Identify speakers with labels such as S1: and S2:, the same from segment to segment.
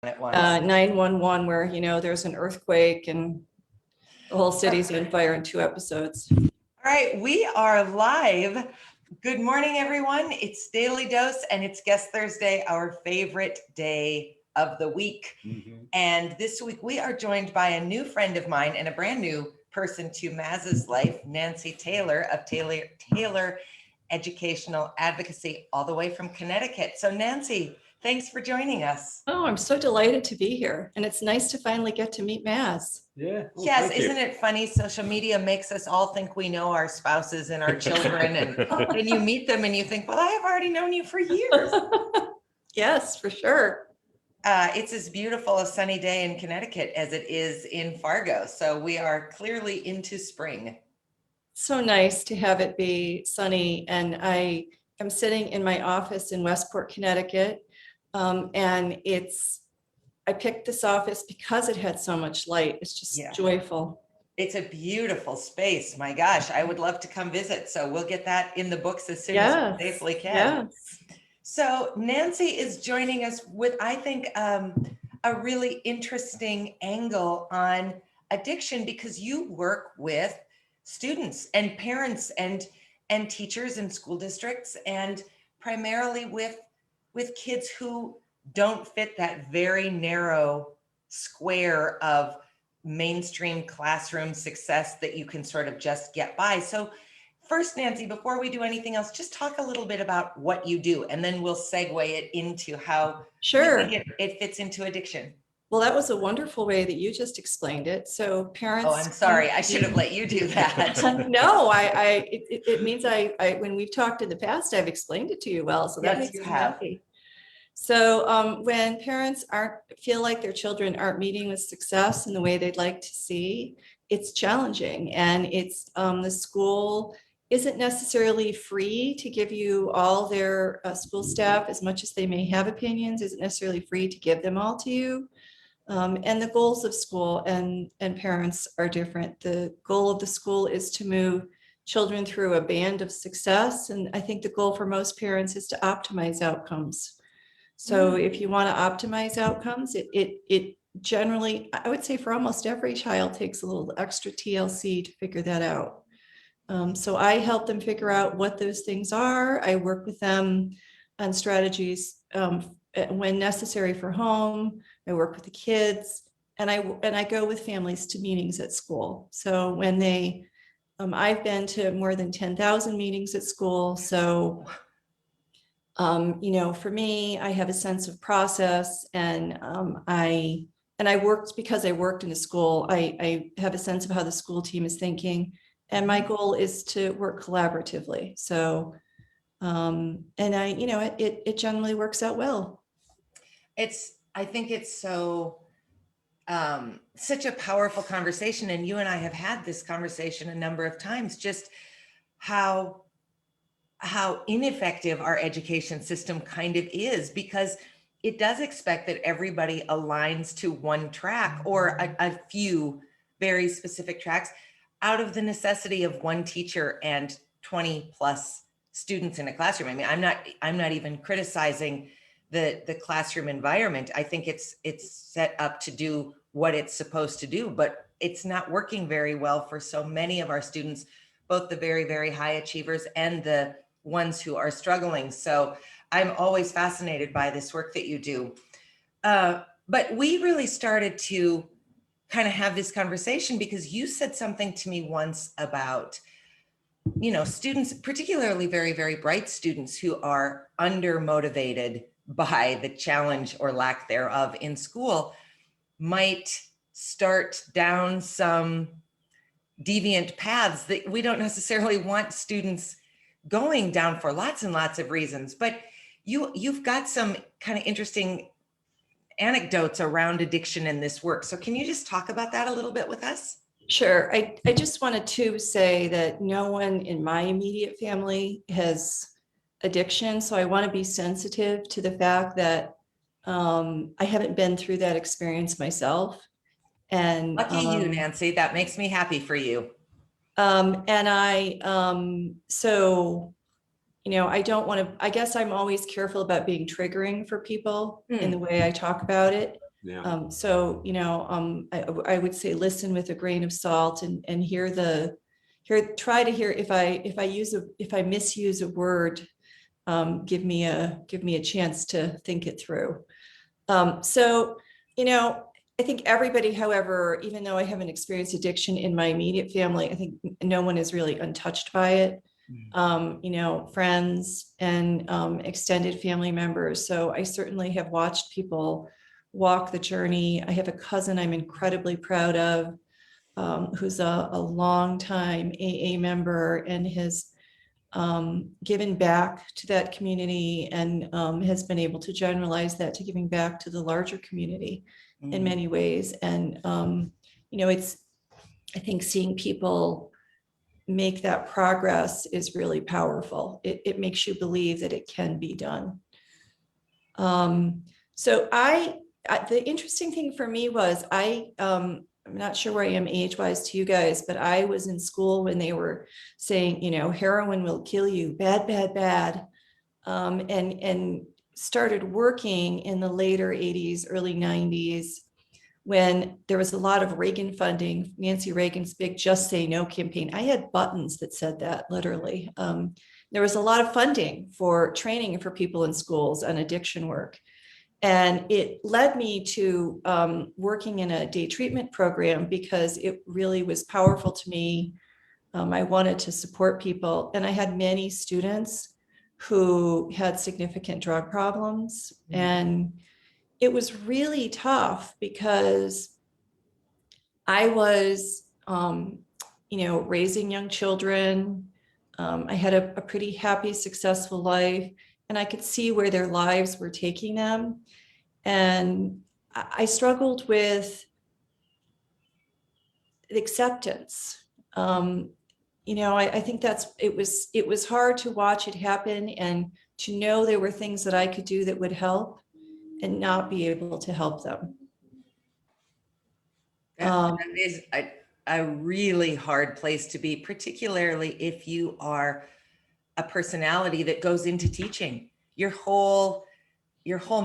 S1: at once.
S2: 911 where, there's an earthquake and the whole city's on fire in 2 episodes.
S1: All right, we are live. Good morning, everyone. It's Daily Dose and it's Guest Thursday, our favorite day of the week. And this week we are joined by a new friend of mine and a brand new person to Maz's life, Nancy Taylor of Taylor Educational Advocacy, all the way from Connecticut. So Nancy, thanks for joining us.
S2: Oh, I'm so delighted to be here. And it's nice to finally get to meet Maz.
S3: Yeah.
S1: Oh, yes, isn't it funny? Social media makes us all think we know our spouses and our children, and then you meet them and you think, well, I have already known you for years.
S2: Yes, for sure.
S1: It's as beautiful a sunny day in Connecticut as it is in Fargo. So we are clearly into spring.
S2: So nice to have it be sunny. And I am sitting in my office in Westport, Connecticut. And I picked this office because it had so much light. It's just joyful. It's
S1: a beautiful space. My gosh, I would love to come visit. So we'll get that in the books as soon as we safely can.
S2: Yes.
S1: So Nancy is joining us with, I think, a really interesting angle on addiction, because you work with students and parents and teachers in school districts, and primarily with kids who don't fit that very narrow square of mainstream classroom success that you can sort of just get by. So first, Nancy, before we do anything else, just talk a little bit about what you do, and then we'll segue it into how it fits into addiction.
S2: Well, that was a wonderful way that you just explained it. So parents.
S1: Oh, I'm sorry. I should have let you do that.
S2: No, it means when we've talked in the past, I've explained it to you well. So that makes me happy. So when parents feel like their children aren't meeting with success in the way they'd like to see, it's challenging, and it's the school isn't necessarily free to give you all their school staff, as much as they may have opinions, isn't necessarily free to give them all to you. And the goals of school and parents are different. The goal of the school is to move children through a band of success. And I think the goal for most parents is to optimize outcomes. So if you want to optimize outcomes, it generally, I would say for almost every child, takes a little extra TLC to figure that out. So I help them figure out what those things are. I work with them on strategies when necessary for home. I work with the kids, and I go with families to meetings at school. So when I've been to more than 10,000 meetings at school. So, for me, I have a sense of process, and I worked, because I worked in the school, I have a sense of how the school team is thinking, and my goal is to work collaboratively. So, it generally works out well.
S1: I think it's such a powerful conversation. And you and I have had this conversation a number of times, just how ineffective our education system kind of is, because it does expect that everybody aligns to one track or a few very specific tracks out of the necessity of one teacher and 20 plus students in a classroom. I mean, I'm not even criticizing the classroom environment. I think it's set up to do what it's supposed to do, but it's not working very well for so many of our students, both the very, very high achievers and the ones who are struggling. So I'm always fascinated by this work that you do. But we really started to kind of have this conversation because you said something to me once about, students, particularly very, very bright students who are undermotivated by the challenge or lack thereof in school, might start down some deviant paths that we don't necessarily want students going down for lots and lots of reasons. But you've got some kind of interesting anecdotes around addiction in this work. So can you just talk about that a little bit with us?
S2: Sure. I just wanted to say that no one in my immediate family has addiction. So I want to be sensitive to the fact that I haven't been through that experience myself. And
S1: lucky you, Nancy. That makes me happy for you.
S2: I don't want to, I guess I'm always careful about being triggering for people in the way I talk about it.
S3: Yeah.
S2: So, I would say listen with a grain of salt and try to hear if I misuse a word, give me a chance to think it through. So, I think everybody, however, even though I haven't experienced addiction in my immediate family, I think no one is really untouched by it. Friends and extended family members. So I certainly have watched people walk the journey. I have a cousin I'm incredibly proud of, who's a longtime AA member and has given back to that community and has been able to generalize that to giving back to the larger community in many ways. And, I think seeing people make that progress is really powerful. It makes you believe that it can be done. So the interesting thing for me was I'm not sure where I am age-wise to you guys, but I was in school when they were saying, heroin will kill you, bad, bad, bad. And started working in the later 80s, early 90s, when there was a lot of Reagan funding, Nancy Reagan's big Just Say No campaign. I had buttons that said that literally. There was a lot of funding for training for people in schools on addiction work. And it led me to working in a day treatment program because it really was powerful to me. I wanted to support people. And I had many students who had significant drug problems. And it was really tough because I was, raising young children. I had a pretty happy, successful life, and I could see where their lives were taking them. And I struggled with acceptance. I think it was hard to watch it happen and to know there were things that I could do that would help and not be able to help them.
S1: That is a really hard place to be, particularly if you are a personality that goes into teaching. Your whole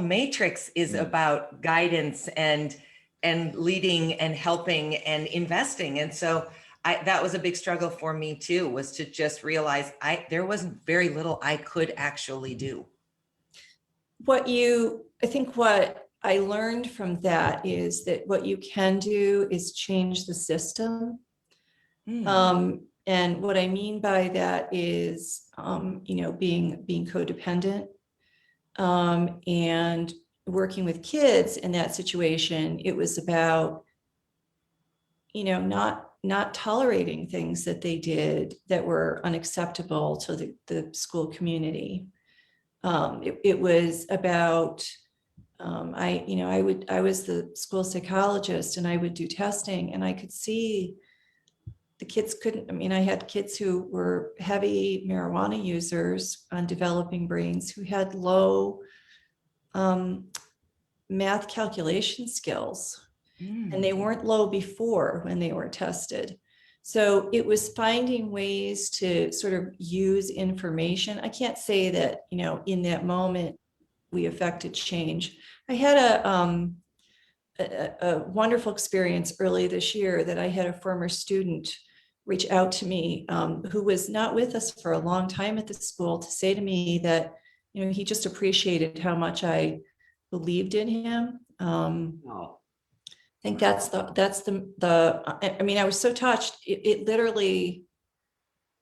S1: matrix is about guidance and leading and helping and investing. And so that was a big struggle for me too, was to just realize there wasn't very little I could actually do.
S2: I think what I learned from that is that what you can do is change the system. And what I mean by that is, being codependent, and working with kids in that situation. It was about, not tolerating things that they did that were unacceptable to the school community. It was about, I was the school psychologist and I would do testing and I could see the kids I had kids who were heavy marijuana users on developing brains who had low math calculation skills, and they weren't low before when they were tested. So it was finding ways to sort of use information. I can't say that, in that moment we affected change. I had a wonderful experience early this year that I had a former student reach out to me, who was not with us for a long time at the school, to say to me that, he just appreciated how much I believed in him. I think I was so touched. It literally,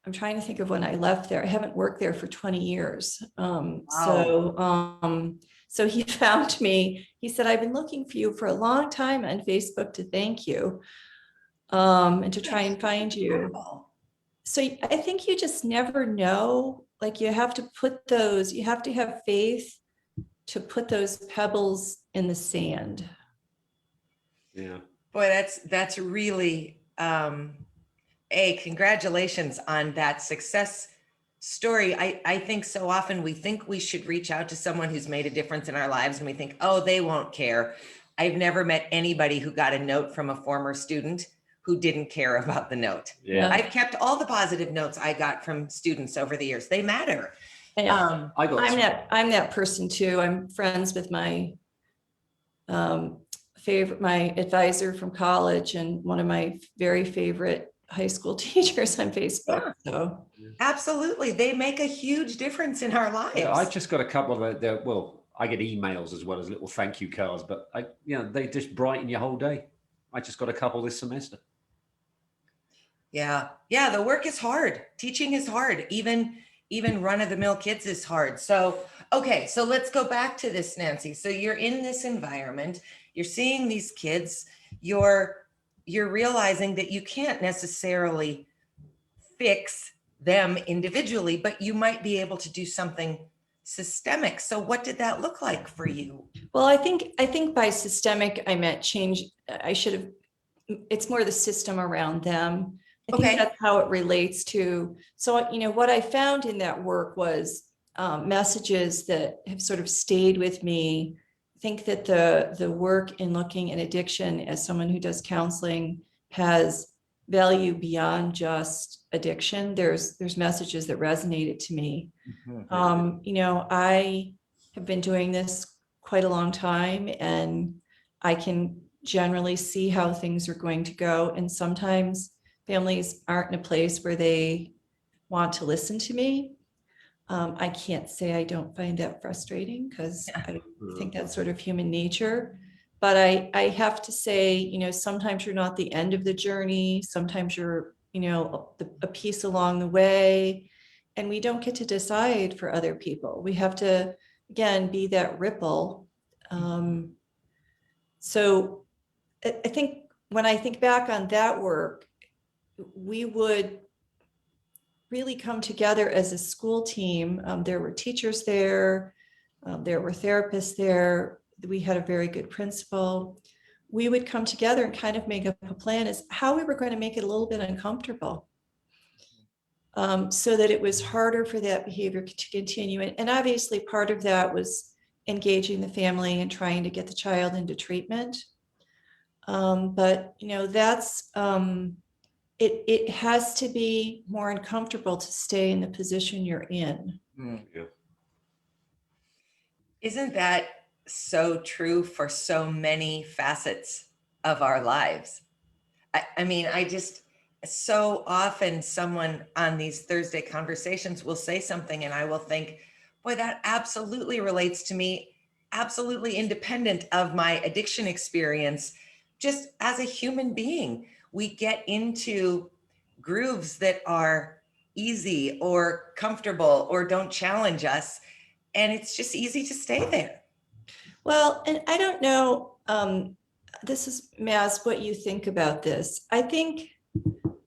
S2: I'm trying to think of when I left there. I haven't worked there for 20 years.
S1: Wow.
S2: So he found me. He said, I've been looking for you for a long time on Facebook to thank you, and to try and find you. So I think you just never know. Like you have to have faith to put those pebbles in the sand.
S3: Yeah.
S1: Boy, that's really, congratulations on that success story. I think so often we think we should reach out to someone who's made a difference in our lives and we think, oh, they won't care. I've never met anybody who got a note from a former student who didn't care about the note.
S3: Yeah.
S1: I've kept all the positive notes I got from students over the years. They matter.
S2: Yeah. I'm that person too. I'm friends with my my advisor from college and one of my very favorite high school teachers on Facebook.
S1: Yeah.
S2: So
S1: Absolutely. They make a huge difference in our lives.
S3: Yeah, I just got a couple of well, I get emails as well as little thank you cards, but they just brighten your whole day. I just got a couple this semester.
S1: Yeah. Yeah. The work is hard. Teaching is hard. Even run of the mill kids is hard. So, okay. So let's go back to this, Nancy. So you're in this environment, you're seeing these kids, you're realizing that you can't necessarily fix them individually, but you might be able to do something systemic. So what did that look like for you?
S2: well, I think by systemic, I meant change. I should have, it's more the system around them. I think
S1: Okay.
S2: that's how it relates to. So, what I found in that work was messages that have sort of stayed with me. I think that the work in looking at addiction as someone who does counseling has value beyond just addiction. There's messages that resonated to me. I have been doing this quite a long time, and I can generally see how things are going to go. And sometimes families aren't in a place where they want to listen to me. I can't say I don't find that frustrating, because I think that's sort of human nature. But I have to say, sometimes you're not the end of the journey. Sometimes you're, a piece along the way. And we don't get to decide for other people. We have to, again, be that ripple. So I think when I think back on that work, we would really come together as a school team. There were teachers there, there were therapists there. We had a very good principal. We would come together and kind of make up a plan as how we were going to make it a little bit uncomfortable, so that it was harder for that behavior to continue. And obviously part of that was engaging the family and trying to get the child into treatment. But that's it has to be more uncomfortable to stay in the position you're in.
S3: Yeah.
S1: Isn't that so true for so many facets of our lives? I mean, I just, so often someone on these Thursday conversations will say something and I will think, boy, that absolutely relates to me, absolutely independent of my addiction experience. Just as a human being, we get into grooves that are easy or comfortable or don't challenge us. And it's just easy to stay there.
S2: Well, and I don't know, this is, Maz, what you think about this. I think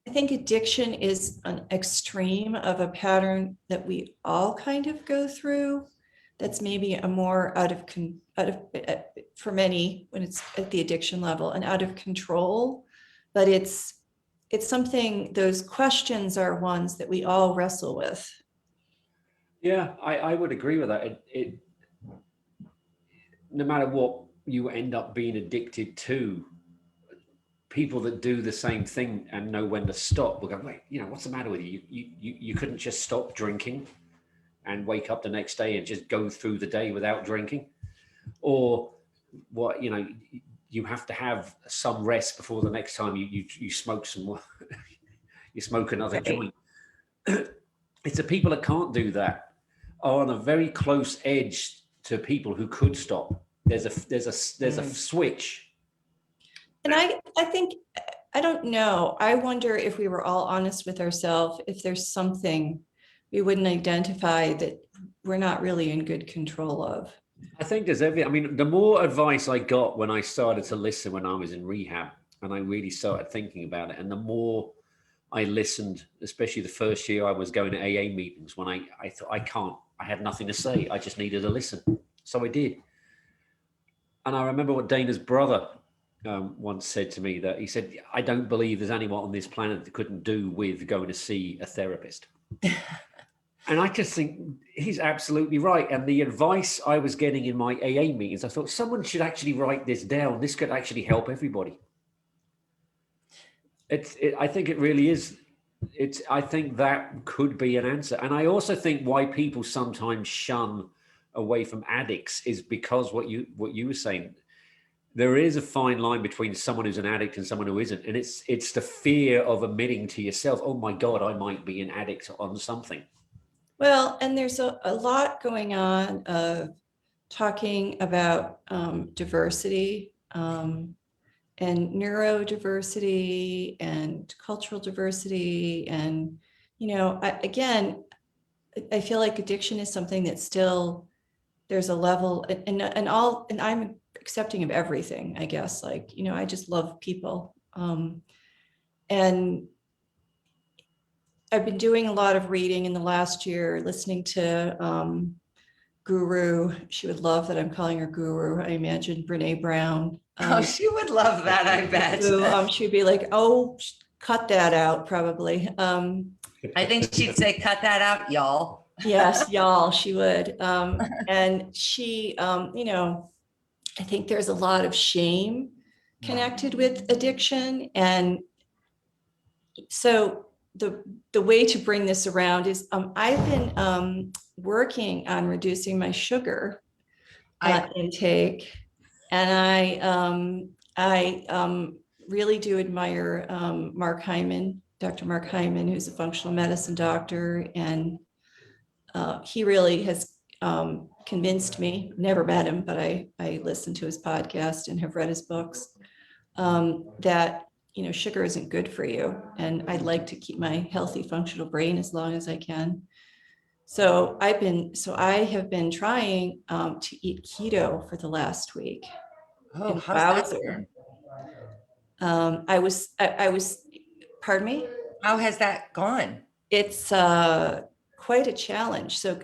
S2: addiction is an extreme of a pattern that we all kind of go through. That's maybe a more out of for many when it's at the addiction level and out of control. But it's something, those questions are ones that we all wrestle with.
S3: Yeah, I would agree with that. It no matter what you end up being addicted to, people that do the same thing and know when to stop will go, wait, what's the matter with you? You couldn't just stop drinking and wake up the next day and just go through the day without drinking? Or what, you have to have some rest before the next time you smoke some more, you smoke another joint. It's the people that can't do that are on a very close edge to people who could stop. There's a switch.
S2: And I think, I don't know. I wonder if we were all honest with ourselves, if there's something we wouldn't identify that we're not really in good control of.
S3: I think there's the more advice I got when I started to listen when I was in rehab and I really started thinking about it, and the more I listened, especially the first year I was going to AA meetings when I thought I had nothing to say. I just needed to listen. So I did. And I remember what Dana's brother once said to me, that he said, I don't believe there's anyone on this planet that couldn't do with going to see a therapist. And I just think he's absolutely right. And the advice I was getting in my AA meetings, I thought someone should actually write this down. This could actually help everybody. I think it really is. I think that could be an answer. And I also think why people sometimes shun away from addicts is because what you were saying, there is a fine line between someone who's an addict and someone who isn't. And it's the fear of admitting to yourself, oh my God, I might be an addict on something.
S2: Well, and there's a lot going on of talking about diversity and neurodiversity and cultural diversity. And, I feel like addiction is something that still, there's a level and I'm accepting of everything, I guess. Like, I just love people. And I've been doing a lot of reading in the last year, listening to Guru. She would love that I'm calling her Guru. I imagine Brene Brown.
S1: Oh, she would love that, I bet.
S2: Who, she'd be like, oh, cut that out, probably.
S1: I think she'd say, cut that out, y'all.
S2: Yes, y'all, she would. And she, I think there's a lot of shame connected with addiction. And so the way to bring this around is I've been working on reducing my sugar intake. And I really do admire Mark Hyman, Dr. Mark Hyman, who's a functional medicine doctor. And he really has convinced me, never met him, but I listened to his podcast and have read his books, that sugar isn't good for you. And I'd like to keep my healthy, functional brain as long as I can. So I have been trying to eat keto for the last week.
S1: Oh, how's that?
S2: I was, pardon me?
S1: How has that gone?
S2: It's quite a challenge. So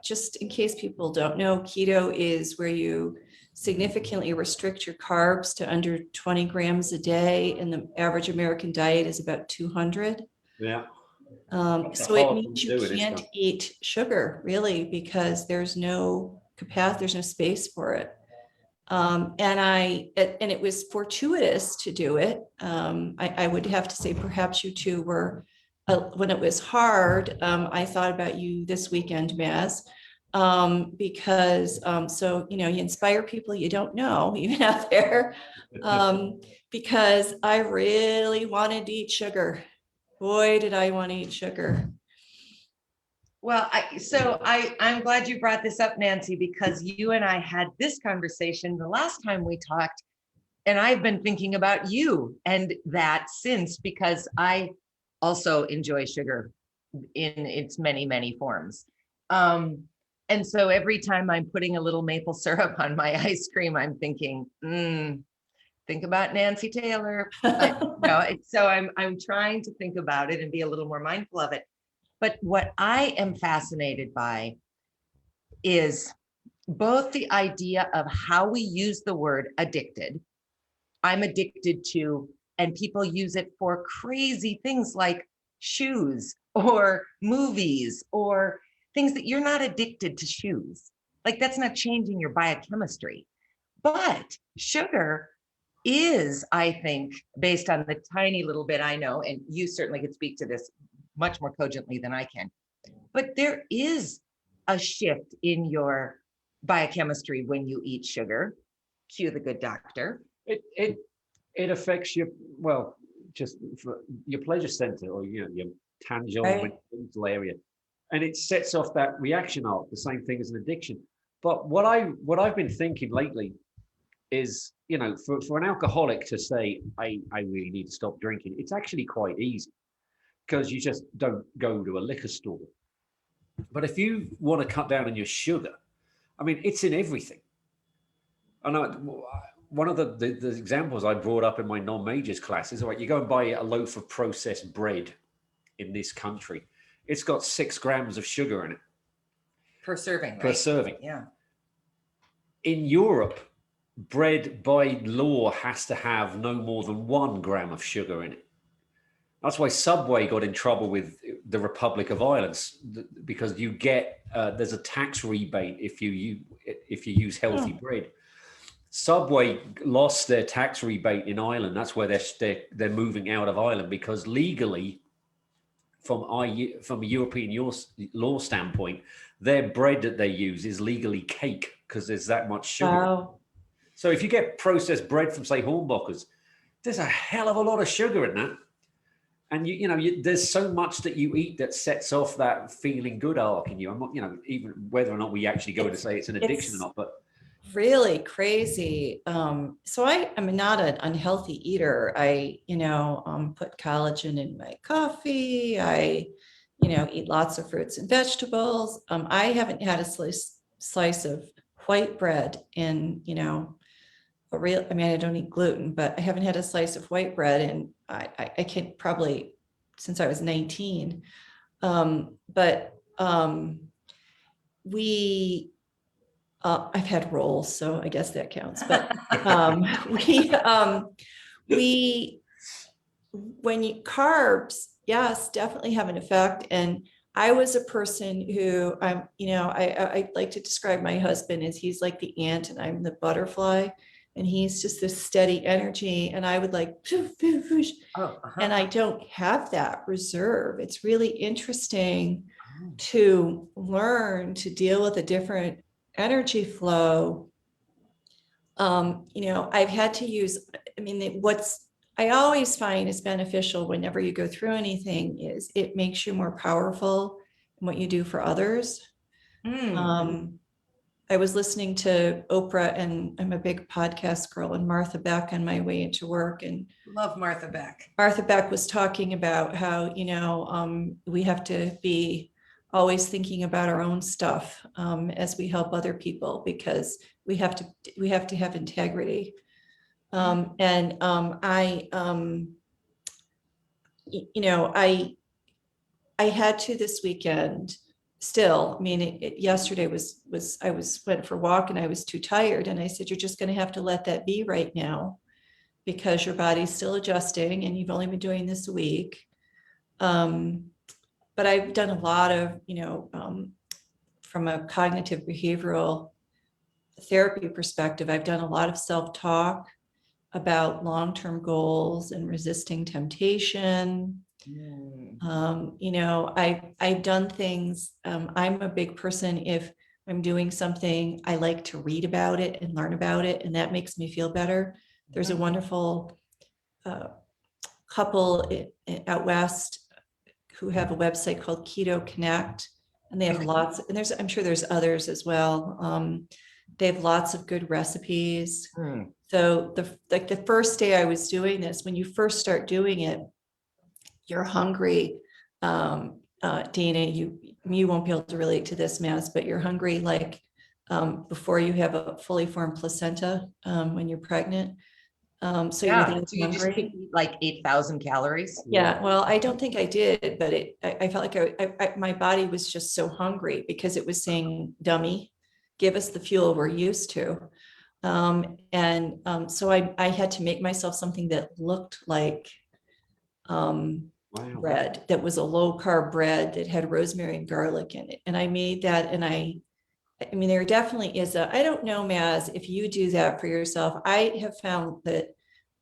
S2: just in case people don't know, keto is where you significantly restrict your carbs to under 20 grams a day, and the average American diet is about 200.
S3: Yeah.
S2: So it means you can't eat sugar, really, because there's no capacity, there's no space for it. And it was fortuitous to do it. I would have to say, perhaps you two were, when it was hard, I thought about you this weekend, Maz, because you inspire people you don't know, even out there, because I really wanted to eat sugar. Boy, did I want to eat sugar.
S1: Well, I'm glad you brought this up, Nancy, because you and I had this conversation the last time we talked, and I've been thinking about you and that since, because I also enjoy sugar in its many, many forms. And so every time I'm putting a little maple syrup on my ice cream, I'm thinking, think about Nancy Taylor. So I'm trying to think about it and be a little more mindful of it. But what I am fascinated by is both the idea of how we use the word addicted. I'm addicted to, and people use it for crazy things like shoes or movies or things that you're not addicted to shoes. Like, that's not changing your biochemistry. But sugar is, I think, based on the tiny little bit I know, and you certainly could speak to this much more cogently than I can, but there is a shift in your biochemistry when you eat sugar. Cue the good doctor.
S3: It affects your, well, just for your pleasure center, or your tangential area, and it sets off that reaction arc, the same thing as an addiction. But what I've been thinking lately is, for an alcoholic to say, I really need to stop drinking, it's actually quite easy, because you just don't go to a liquor store. But if you want to cut down on your sugar, I mean, it's in everything. I know one of the examples I brought up in my non-majors classes, right? You go and buy a loaf of processed bread in this country, it's got 6 grams of sugar in it.
S1: Per serving, right?
S3: Per serving.
S1: Yeah.
S3: In Europe, bread by law has to have no more than 1 gram of sugar in it. That's why Subway got in trouble with the Republic of Ireland, because you get there's a tax rebate if you use healthy bread. Subway lost their tax rebate in Ireland. That's where they're moving out of Ireland, because legally, from a European law standpoint, their bread that they use is legally cake, because there's that much sugar.
S2: Wow.
S3: So if you get processed bread from, say, Hornbachers, there's a hell of a lot of sugar in that. And there's so much that you eat that sets off that feeling good arc in you. I'm not, even whether or not we actually go to say it's an addiction or not, but
S2: really crazy. So I am not an unhealthy eater. I, put collagen in my coffee. I, eat lots of fruits and vegetables. I haven't had a slice of white bread in, I don't eat gluten, but I haven't had a slice of white bread and I can't probably since I was 19. But I've had rolls, so I guess that counts. But carbs, yes, definitely have an effect. And I was a person who I like to describe my husband as he's like the ant and I'm the butterfly. And he's just this steady energy. And I would like, and I don't have that reserve. It's really interesting to learn to deal with a different energy flow. I've had to use, what's I always find is beneficial whenever you go through anything is it makes you more powerful in what you do for others. I was listening to Oprah and I'm a big podcast girl and Martha Beck on my way into work, and
S1: love Martha Beck.
S2: Martha Beck was talking about how, we have to be always thinking about our own stuff as we help other people because we have to have integrity. I had to this weekend still. Yesterday I went for a walk and I was too tired. And I said, you're just going to have to let that be right now because your body's still adjusting and you've only been doing this a week. But I've done a lot of, from a cognitive behavioral therapy perspective, I've done a lot of self-talk about long-term goals and resisting temptation. I've done things. I'm a big person. If I'm doing something, I like to read about it and learn about it, and that makes me feel better. There's a wonderful couple out west who have a website called Keto Connect, and they have lots. And I'm sure there's others as well. They have lots of good recipes. So the first day I was doing this, when you first start doing it, you're hungry. Dina, you won't be able to relate to this, Maz, but you're hungry like before you have a fully formed placenta when you're pregnant. So you're
S1: so you
S2: hungry.
S1: just eat like 8,000 calories.
S2: Yeah, well, I don't think I did, but I felt like my body was just so hungry because it was saying, dummy, give us the fuel we're used to. So I had to make myself something that looked like bread, that was a low carb bread that had rosemary and garlic in it. And I made that, and there definitely is I don't know, Maz, if you do that for yourself. I have found that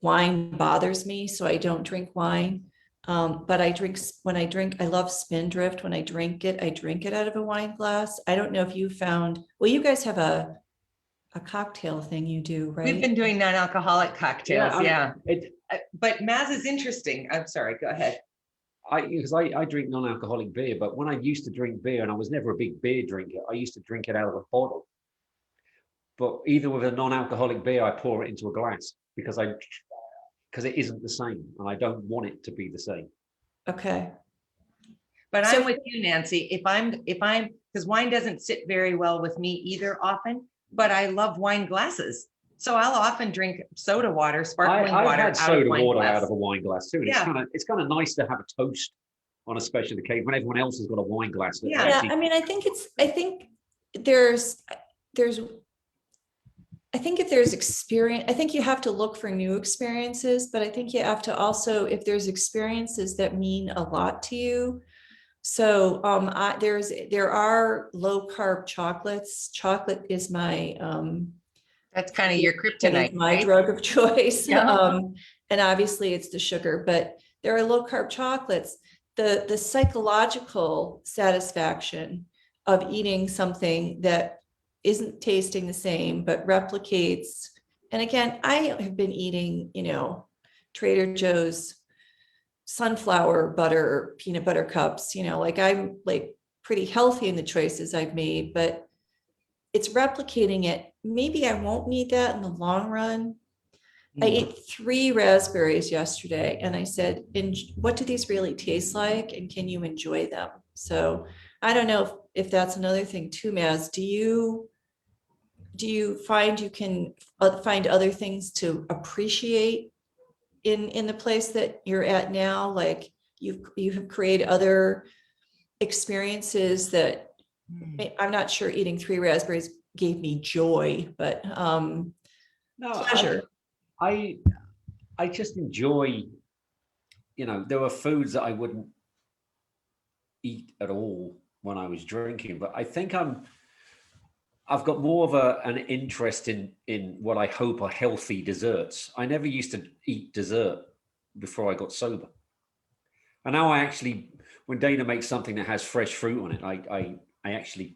S2: wine bothers me, so I don't drink wine. But when I drink, I love Spindrift. When I drink it out of a wine glass. I don't know if you found, well, you guys have a cocktail thing you do, right?
S1: We've been doing non-alcoholic cocktails. But Maz is interesting. I'm sorry, go ahead.
S3: Because I drink non-alcoholic beer, but when I used to drink beer, and I was never a big beer drinker, I used to drink it out of a bottle. But even with a non-alcoholic beer, I pour it into a glass because it isn't the same, and I don't want it to be the same.
S2: Okay.
S1: But I'm with you, Nancy. If I'm because wine doesn't sit very well with me either often, but I love wine glasses. So I'll often drink soda water, sparkling water.
S3: I've had soda water out of a
S1: wine
S3: wine glass too. And it's kind of nice to have a toast on a special occasion when everyone else has got a wine glass.
S2: I think if there's experience, I think you have to look for new experiences, but I think you have to also, if there's experiences that mean a lot to you. So there are low carb chocolates. Chocolate is my
S1: that's kind of your kryptonite,
S2: my
S1: right?
S2: drug of choice. And obviously it's the sugar, but there are low carb chocolates. The psychological satisfaction of eating something that isn't tasting the same, but replicates And again, I have been eating, Trader Joe's sunflower butter, peanut butter cups, like I'm like pretty healthy in the choices I've made, but it's replicating it. Maybe I won't need that in the long run. I ate 3 raspberries yesterday and I said, what do these really taste like? And can you enjoy them? So I don't know if that's another thing too, Maz. Do you find you can find other things to appreciate in the place that you're at now? Like you have created other experiences that I'm not sure eating 3 raspberries gave me joy, but
S3: No,
S2: pleasure.
S3: I just enjoy, there were foods that I wouldn't eat at all when I was drinking, but I think I've got more of an interest in what I hope are healthy desserts. I never used to eat dessert before I got sober. And now I actually, when Dana makes something that has fresh fruit on it, I actually,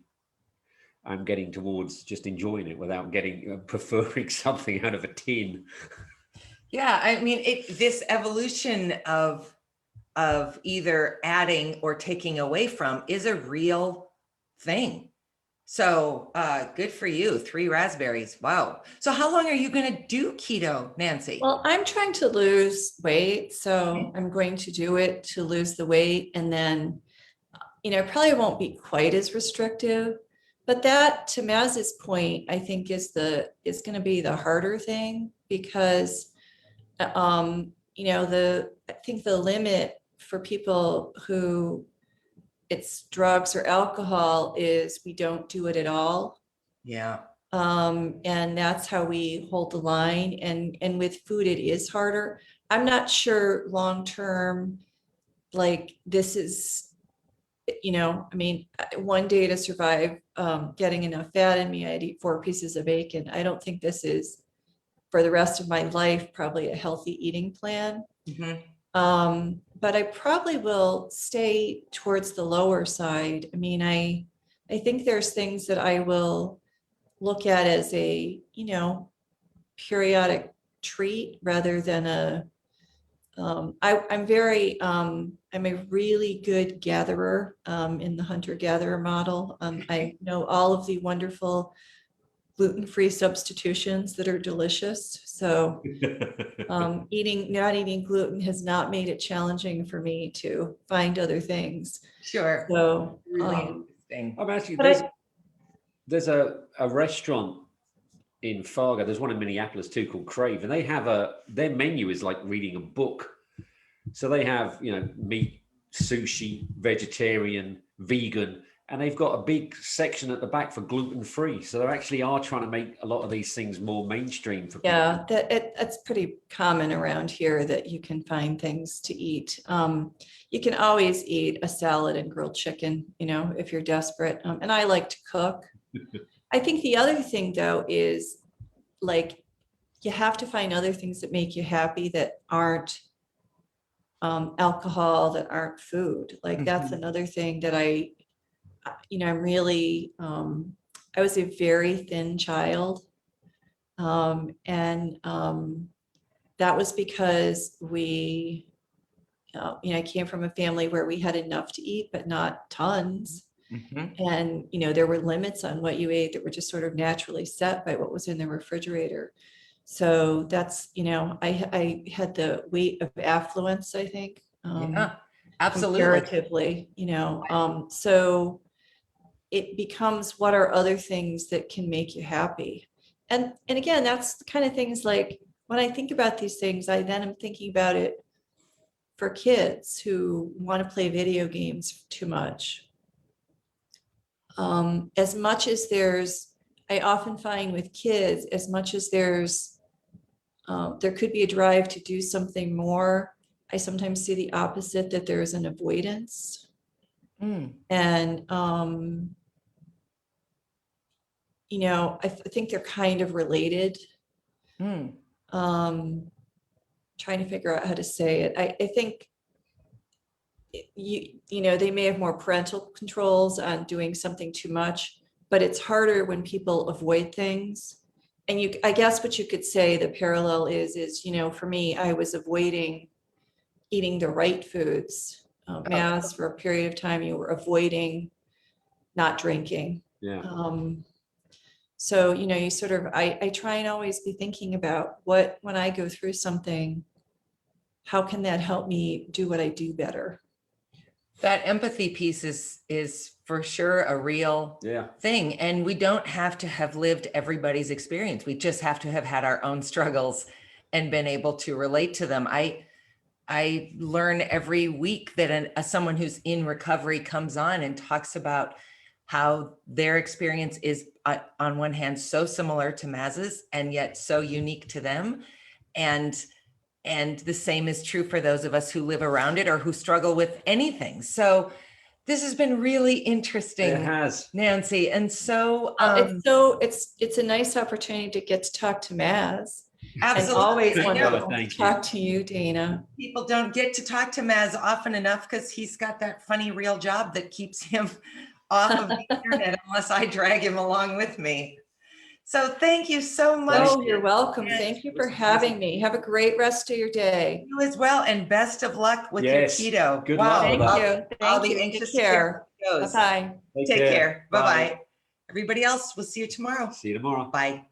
S3: I'm getting towards just enjoying it without getting preferring something out of a tin.
S1: Yeah, I mean, this evolution of either adding or taking away from is a real thing. So good for you. 3 raspberries. Wow. So how long are you going to do keto, Nancy?
S2: Well, I'm trying to lose weight, so I'm going to do it to lose the weight, and then, probably won't be quite as restrictive. But that, to Maz's point, I think is going to be the harder thing because, I think the limit for people who it's drugs or alcohol is we don't do it at all.
S1: Yeah.
S2: And that's how we hold the line. And with food, it is harder. I'm not sure long term, like this is, I mean, one day to survive getting enough fat in me, I'd eat 4 pieces of bacon. I don't think this is for the rest of my life, probably a healthy eating plan. But I probably will stay towards the lower side. I mean, I think there's things that I will look at as a, periodic treat rather than I'm a really good gatherer in the hunter-gatherer model. I know all of the wonderful gluten-free substitutions that are delicious. So not eating gluten has not made it challenging for me to find other things.
S1: Sure.
S2: So
S1: Really interesting.
S3: I'm actually,
S2: but
S3: there's a restaurant in Fargo. There's one in Minneapolis too called Crave, and they have their menu is like reading a book. So they have, meat, sushi, vegetarian, vegan, and they've got a big section at the back for gluten-free. So they actually are trying to make a lot of these things more mainstream for people.
S2: yeah, that's pretty common around here that you can find things to eat. You can always eat a salad and grilled chicken, if you're desperate. And I like to cook. I think the other thing though is like you have to find other things that make you happy that aren't alcohol, that aren't food. Like that's another thing that I'm really, I was a very thin child. And that was because I came from a family where we had enough to eat, but not tons. And, there were limits on what you ate that were just sort of naturally set by what was in the refrigerator. So that's, I had the weight of affluence, I think.
S1: Yeah, absolutely.
S2: Comparatively, so it becomes what are other things that can make you happy. And again, that's the kind of things like when I think about these things, I then am thinking about it for kids who want to play video games too much. As much as I often find with kids, as much as there could be a drive to do something more, I sometimes see the opposite, that there is an avoidance. And, I think they're kind of related. Trying to figure out how to say it. I think they may have more parental controls on doing something too much, but it's harder when people avoid things and I guess what you could say the parallel is, for me, I was avoiding eating the right foods. Maz, for a period of time, you were avoiding not drinking.
S3: Yeah.
S2: So, you sort of, I try and always be thinking about when I go through something, how can that help me do what I do better?
S1: That empathy piece is for sure a real thing. And we don't have to have lived everybody's experience. We just have to have had our own struggles and been able to relate to them. I learn every week that someone who's in recovery comes on and talks about how their experience is on one hand so similar to Maz's and yet so unique to them. And the same is true for those of us who live around it or who struggle with anything. So this has been really interesting.
S3: It has,
S1: Nancy. And so
S2: it's a nice opportunity to get to talk to Maz.
S1: Absolutely.
S2: And always
S3: wonderful
S2: to talk to you, Dana.
S1: People don't get to talk to Maz often enough because he's got that funny real job that keeps him off of the internet unless I drag him along with me. So thank you so much.
S2: Oh, you're welcome. Thank you for having me. Have a great rest of your day.
S1: You as well, and best of luck with your keto.
S3: Good luck.
S2: Thank you.
S1: I'll be
S2: Thank you.
S1: anxious
S2: Take care.
S1: to hear how it goes.
S2: Bye-bye.
S1: Take care. Bye-bye. Everybody else, we'll see you tomorrow.
S3: See you tomorrow.
S1: Bye.